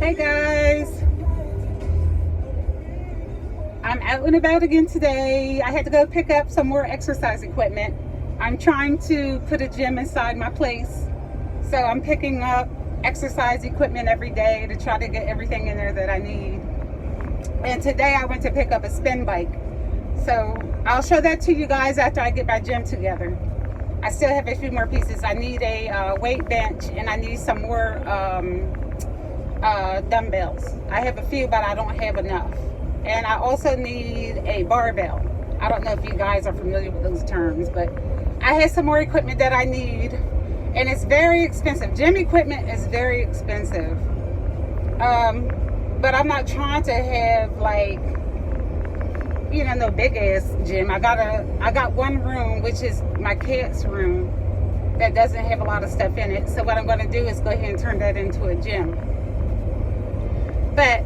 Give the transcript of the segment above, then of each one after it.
Hey guys, I'm out and about again today. I had to go pick up some more exercise equipment. I'm trying to put a gym inside my place, so I'm picking up exercise equipment every day to try to get everything in there that I need. And today I went to pick up a spin bike, so I'll show that to you guys after I get my gym together. I still have a few more pieces. I need a weight bench, and I need some more dumbbells. I have a few, but I don't have enough. And I also need a barbell. I don't know if you guys are familiar with those terms, but I have some more equipment that I need, and it's very expensive. Gym equipment is very expensive. But I'm not trying to have no big ass gym. I got one room, which is my cat's room, that doesn't have a lot of stuff in it. So what I'm going to do is go ahead and turn that into a gym. But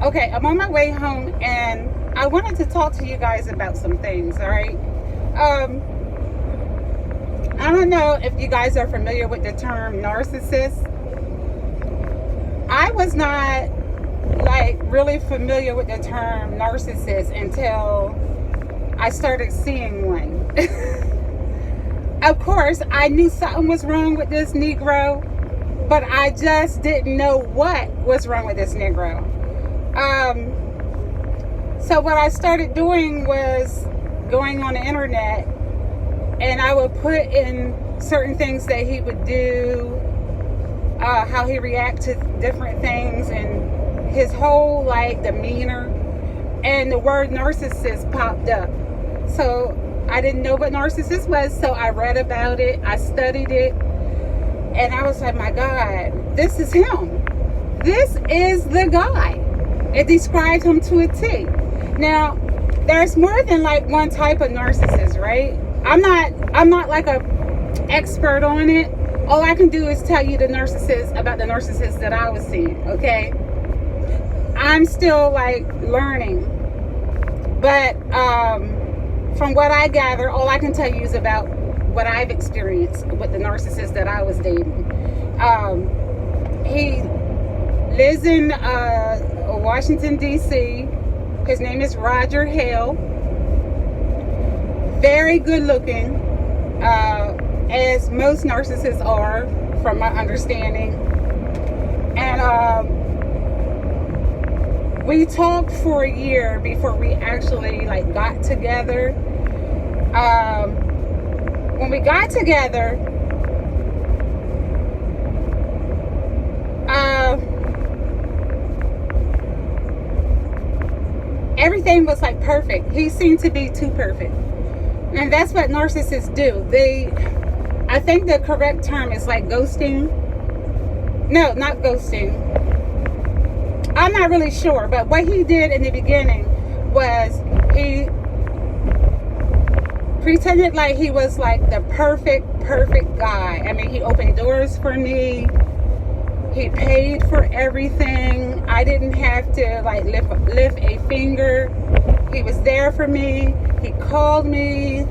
okay, I'm on my way home, and I wanted to talk to you guys about some things. All right. I don't know if you guys are familiar with the term narcissist. I was not really familiar with the term narcissist until I started seeing one. Of course, I knew something was wrong with this Negro, but I just didn't know what was wrong with this Negro. So what I started doing was going on the internet, and I would put in certain things that he would do, how he react to different things, and his whole demeanor, and the word narcissist popped up. So I didn't know what narcissist was, so I read about it, I studied it, and I was like, my God, this is him. This is the guy. It described him to a T. Now, there's more than one type of narcissist, right? I'm not like a expert on it. All I can do is tell you about the narcissists that I was seeing, okay? I'm still learning, but from what I gather, all I can tell you is about what I've experienced with the narcissist that I was dating. He lives in Washington, D.C. His name is Roger Hale. Very good looking, as most narcissists are, from my understanding. And we talked for a year before we actually got together. When we got together, everything was perfect. He seemed to be too perfect. And that's what narcissists do. I think the correct term is ghosting. No, not ghosting. I'm not really sure, but what he did in the beginning was he pretended like he was the perfect guy. I mean, he opened doors for me. He paid for everything. I didn't have to lift a finger. He was there for me. He called me,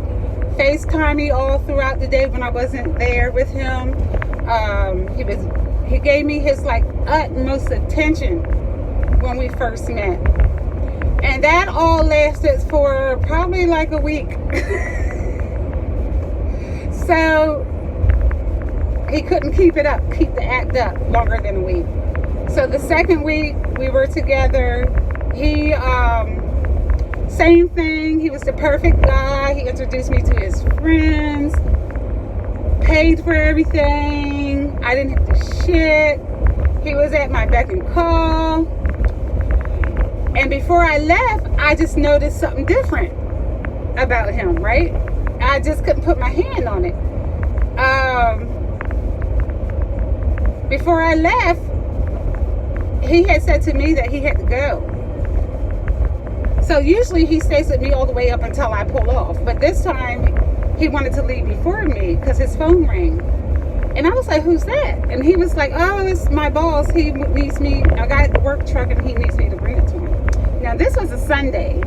FaceTime me all throughout the day when I wasn't there with him. He gave me his utmost attention when we first met, and that all lasted for probably a week. So he couldn't keep the act up longer than a week. So the second week we were together, he same thing. He was the perfect guy. He introduced me to his friends, paid for everything. I didn't have to shit. He was at my beck and call. And before I left, I just noticed something different about him, right? I just couldn't put my hand on it. Before I left, he had said to me that he had to go. So usually he stays with me all the way up until I pull off. But this time, he wanted to leave before me because his phone rang. And I was like, who's that? And he was like, oh, it's my boss. He needs me. I got the work truck and he needs me to bring it to him. Now, this was a Sunday.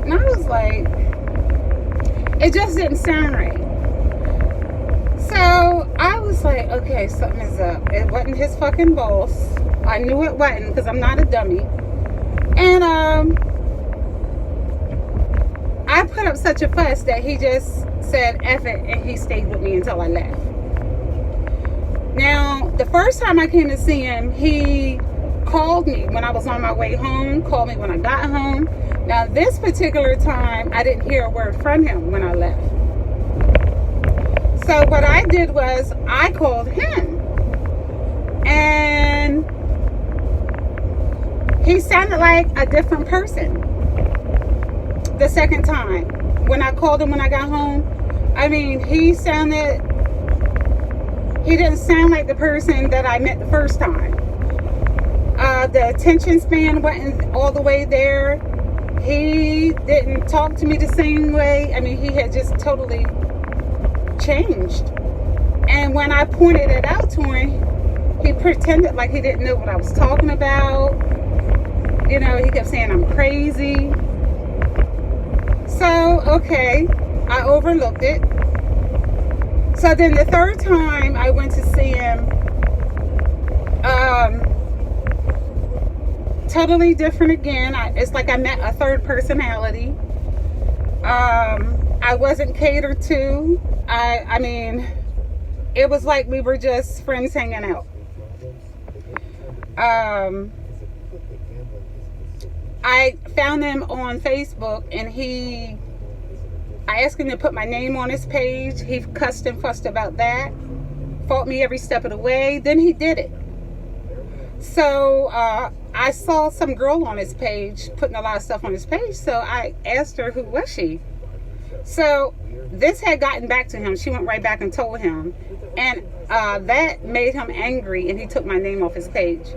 And I was like, it just didn't sound right. So I was like, okay, something is up. It wasn't his fucking boss. I knew it wasn't, because I'm not a dummy. And I put up such a fuss that he just said F it, and he stayed with me until I left. Now, the first time I came to see him, he called me when I was on my way home, called me when I got home. Now, this particular time, I didn't hear a word from him when I left. So what I did was I called him, and he sounded like a different person the second time. When I called him when I got home, I mean, he didn't sound like the person that I met the first time. The attention span wasn't all the way there. He didn't talk to me the same way. I mean, he had just totally changed. And when I pointed it out to him, he pretended like he didn't know what I was talking about. You know, he kept saying I'm crazy. So, okay, I overlooked it. So then the third time I went to see him, totally different again. It's like I met a third personality. I wasn't catered to. I mean, it was like we were just friends hanging out. I found him on Facebook, and I asked him to put my name on his page. He cussed and fussed about that. Fought me every step of the way. Then he did it. So I saw some girl on his page putting a lot of stuff on his page. So I asked her, who was she? So this had gotten back to him. She went right back and told him. And that made him angry, and he took my name off his page.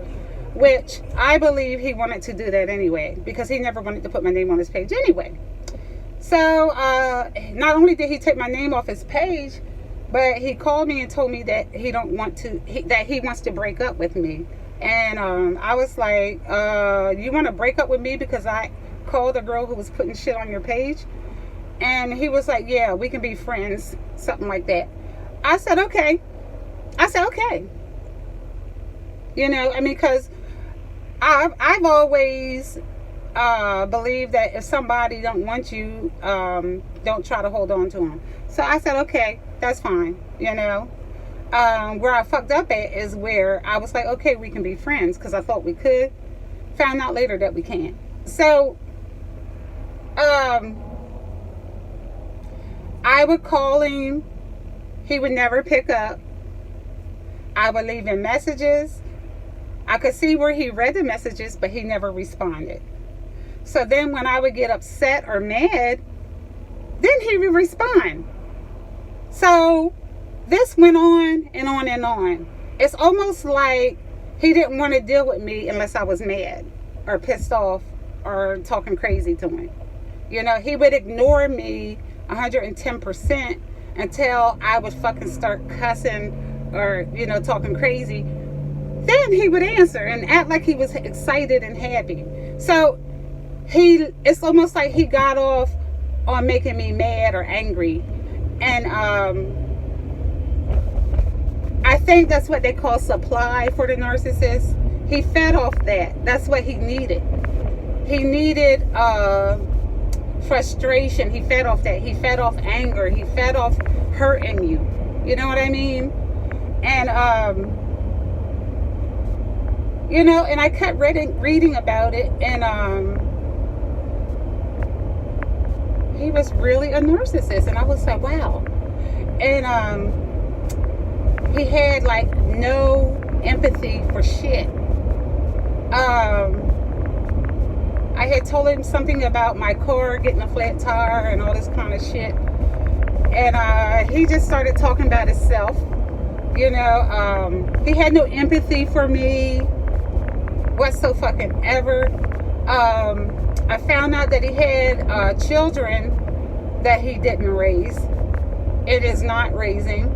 Which I believe he wanted to do that anyway, because he never wanted to put my name on his page anyway. So not only did he take my name off his page, but he called me and told me that that he wants to break up with me. And I was like, you want to break up with me because I called a girl who was putting shit on your page? And he was like, yeah, we can be friends, something like that. I said, okay. You know, I mean, because I've always believed that if somebody don't want you, don't try to hold on to them. So I said, okay, that's fine, you know. Where I fucked up at is where I was like, okay, we can be friends, because I thought we could. Found out later that we can't. So I would call him. He would never pick up. I would leave him messages. I could see where he read the messages, but he never responded. So then when I would get upset or mad, then he would respond. So this went on and on and on. It's almost like he didn't want to deal with me unless I was mad or pissed off or talking crazy to him. You know, he would ignore me 110% until I would fucking start cussing or, you know, talking crazy. Then he would answer and act like he was excited and happy. So it's almost like he got off on making me mad or angry. And I think that's what they call supply for the narcissist. He fed off that. That's what he needed. He needed frustration. He fed off that. He fed off anger. He fed off hurting you. You know what I mean? And you know, and I kept reading about it, and he was really a narcissist, and I was like, wow. And he had like no empathy for shit. I had told him something about my car getting a flat tire and all this kind of shit, and he just started talking about himself. You know, he had no empathy for me whatsoever. I found out that he had children that he didn't raise. It is not raising.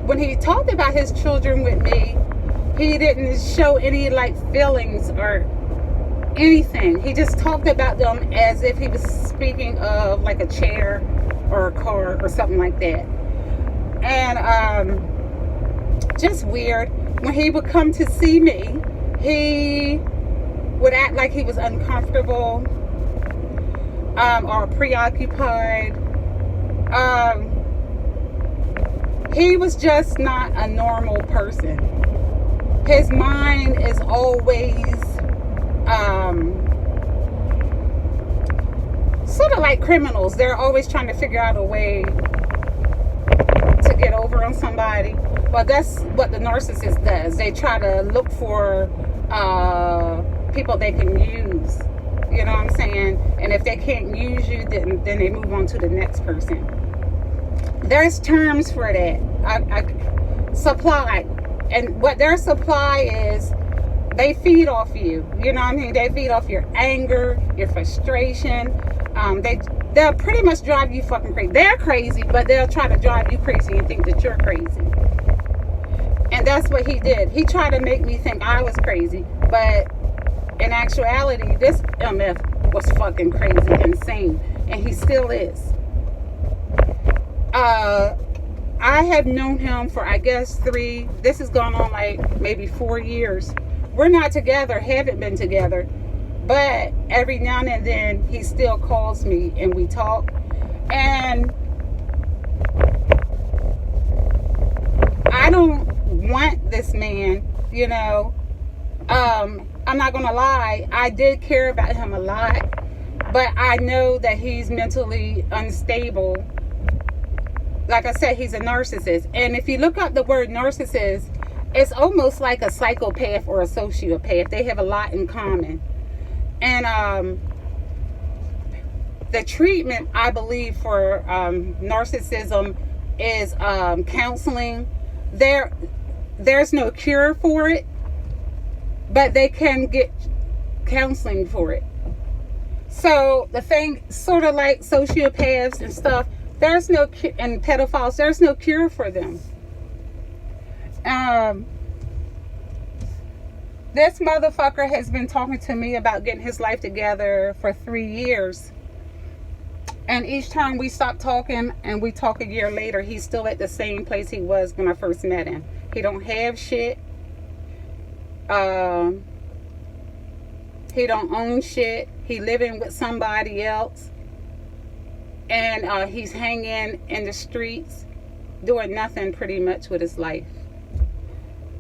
When he talked about his children with me, he didn't show any like feelings or anything. He just talked about them as if he was speaking of like a chair or a car or something like that. And just weird. When he would come to see me, he would act like he was uncomfortable or preoccupied. He was just not a normal person. His mind is always sort of like criminals. They're always trying to figure out a way to get over on somebody. Well, that's what the narcissist does. They try to look for people they can use. You know what I'm saying? And if they can't use you, then they move on to the next person. There's terms for that. Supply. And what their supply is, they feed off you. You know what I mean? They feed off your anger, your frustration. They'll pretty much drive you fucking crazy. They're crazy, but they'll try to drive you crazy and think that you're crazy. And that's what he did. He tried to make me think I was crazy. But in actuality, this MF was fucking crazy, insane. And he still is. I have known him for, I guess, this has gone on like maybe 4 years. We're not together, haven't been together. But every now and then, he still calls me and we talk. And I don't want this man, you know. I'm not going to lie. I did care about him a lot. But I know that he's mentally unstable. Like I said, he's a narcissist. And if you look up the word narcissist, it's almost like a psychopath or a sociopath. They have a lot in common. And the treatment, I believe, for narcissism is counseling. There's no cure for it, but they can get counseling for it. So the thing, sort of like sociopaths and stuff, there's no, and pedophiles, there's no cure for them. This motherfucker has been talking to me about getting his life together for 3 years. And each time we stop talking and we talk a year later, he's still at the same place he was when I first met him. He don't have shit. He don't own shit. He living with somebody else. And he's hanging in the streets, doing nothing pretty much with his life.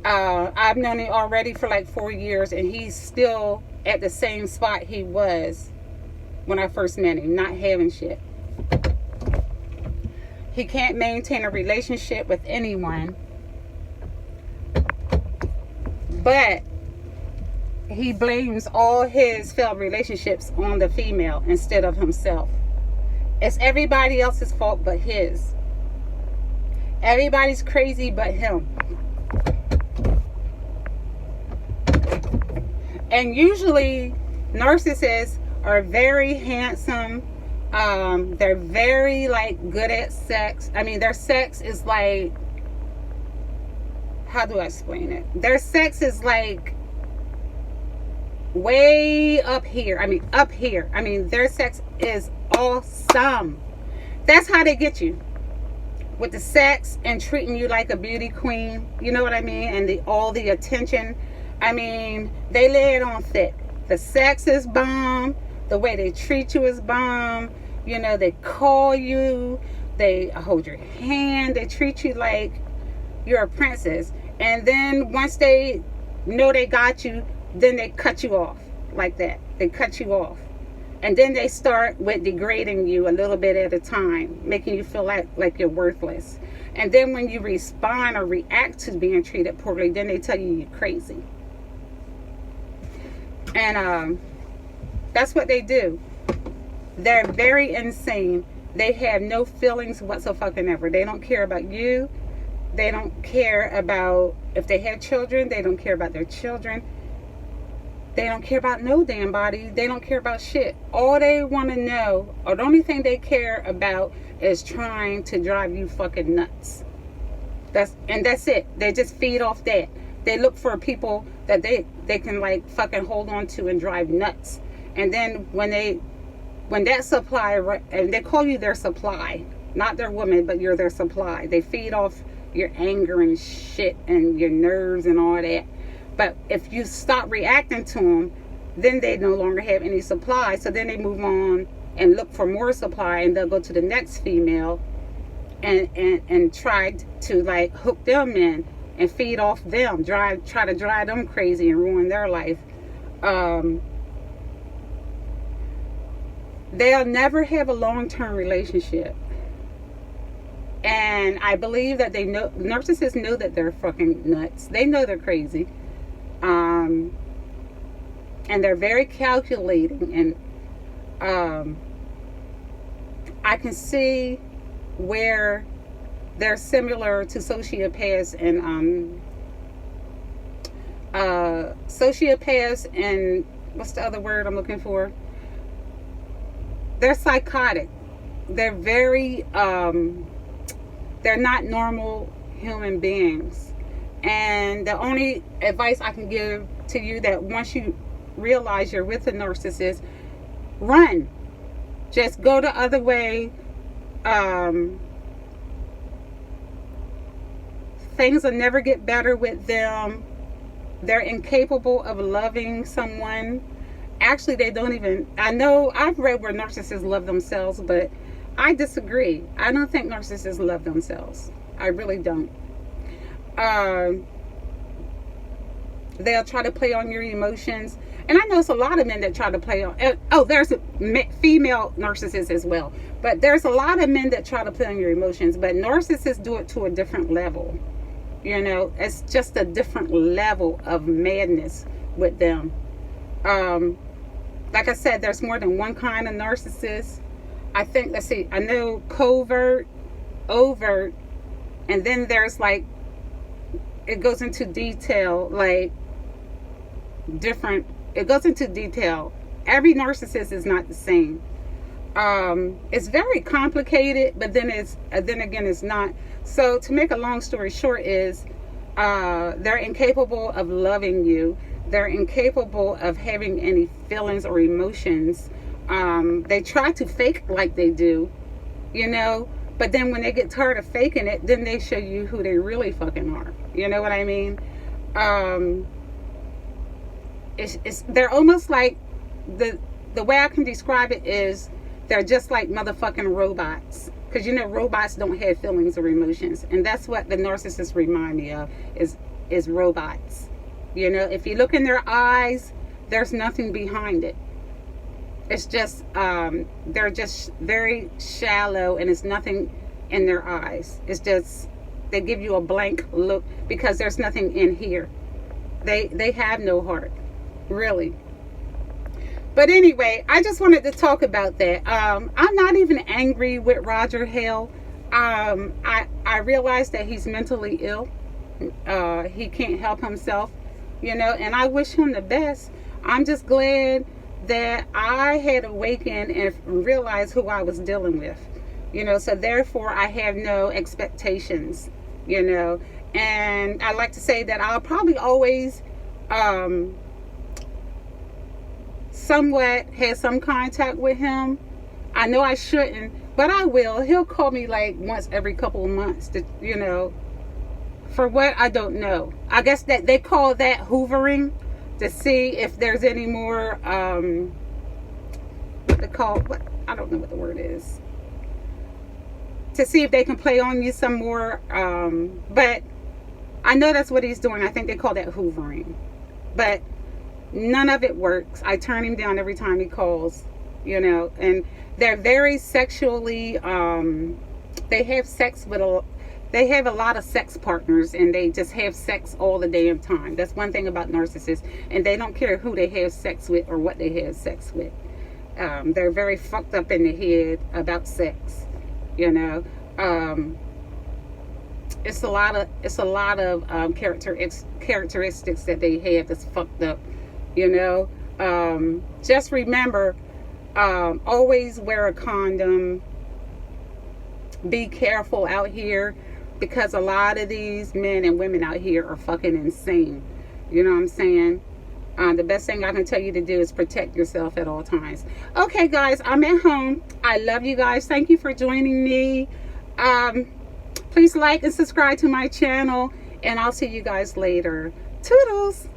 I've known him already for like 4 years, and he's still at the same spot he was when I first met him, not having shit. He can't maintain a relationship with anyone, but he blames all his failed relationships on the female instead of himself. It's everybody else's fault but his. Everybody's crazy but him. And usually narcissists are very handsome. They're very like good at sex. I mean, their sex is like, how do I explain it? Their sex is like way up here. I mean, up here. I mean, their sex is awesome. That's how they get you, with the sex and treating you like a beauty queen. You know what I mean? And all the attention. I mean, they lay it on thick. The sex is bomb. The way they treat you is bomb. You know, they call you. They hold your hand. They treat you like you're a princess. And then once they know they got you, then they cut you off like that. They cut you off. And then they start with degrading you a little bit at a time, making you feel like you're worthless. And then when you respond or react to being treated poorly, then they tell you you're crazy. And that's what they do. They're very insane. They have no feelings whatsoever. They don't care about you. They don't care about if they have children. They don't care about their children. They don't care about no damn body. They don't care about shit. All they want to know, or the only thing they care about, is trying to drive you fucking nuts. That's it. They just feed off that. They look for people that they can like fucking hold on to and drive nuts. And then when that supply, and they call you their supply, not their woman, but you're their supply. They feed off your anger and shit and your nerves and all that. But if you stop reacting to them, then they no longer have any supply. So then they move on and look for more supply, and they'll go to the next female and try to like hook them in and feed off them, try to drive them crazy and ruin their life. They'll never have a long-term relationship. And I believe that they know, narcissists know that they're fucking nuts. They know they're crazy. And they're very calculating. And I can see where they're similar to sociopaths and what's the other word I'm looking for? They're psychotic. They're very they're not normal human beings. And the only advice I can give to you, that once you realize you're with a narcissist, run. Just go the other way. Things will never get better with them. They're incapable of loving someone. Actually, they don't even, I know I've read where narcissists love themselves, but I disagree. I don't think narcissists love themselves. I really don't. They'll try to play on your emotions. And I know it's a lot of men that try to play on, there's female narcissists as well. But there's a lot of men that try to play on your emotions. But narcissists do it to a different level. You know, it's just a different level of madness with them. Like I said, there's more than one kind of narcissist. I think, let's see, I know covert, overt, and then there's like, it goes into detail, like different, it goes into detail. Every narcissist is not the same. It's very complicated, but then again, it's not. So to make a long story short is, they're incapable of loving you. They're incapable of having any feelings or emotions. They try to fake like they do, you know, but then when they get tired of faking it, then they show you who they really fucking are. You know what I mean? They're almost like, the way I can describe it is, they're just like motherfucking robots. Because, you know, robots don't have feelings or emotions. And that's what the narcissists remind me of, is robots. You know, if you look in their eyes, there's nothing behind it. It's just, they're just very shallow, and it's nothing in their eyes. It's just, they give you a blank look because there's nothing in here. They have no heart, really. But anyway, I just wanted to talk about that. I'm not even angry with Roger Hale. I realize that he's mentally ill. He can't help himself, you know, and I wish him the best. I'm just glad that I had awakened and realized who I was dealing with, you know, so therefore I have no expectations, you know. And I like to say that I'll probably always somewhat have some contact with him. I know I shouldn't, but I will. He'll call me like once every couple of months to, you know, for what, I don't know. I guess that they call that hoovering, to see if there's any more what they call, what, I don't know what the word is, to see if they can play on you some more, but I know that's what he's doing. I think they call that hoovering, but none of it works. I turn him down every time he calls, you know. And they're very sexually, they have sex with they have a lot of sex partners, and they just have sex all the damn time. That's one thing about narcissists, and they don't care who they have sex with or what they have sex with. They're very fucked up in the head about sex, you know. It's a lot of characteristics that they have that's fucked up, you know. Just remember, always wear a condom. Be careful out here, because a lot of these men and women out here are fucking insane. You know what I'm saying? The best thing I can tell you to do is protect yourself at all times. Okay, guys, I'm at home. I love you guys. Thank you for joining me. Please like and subscribe to my channel, and I'll see you guys later. Toodles!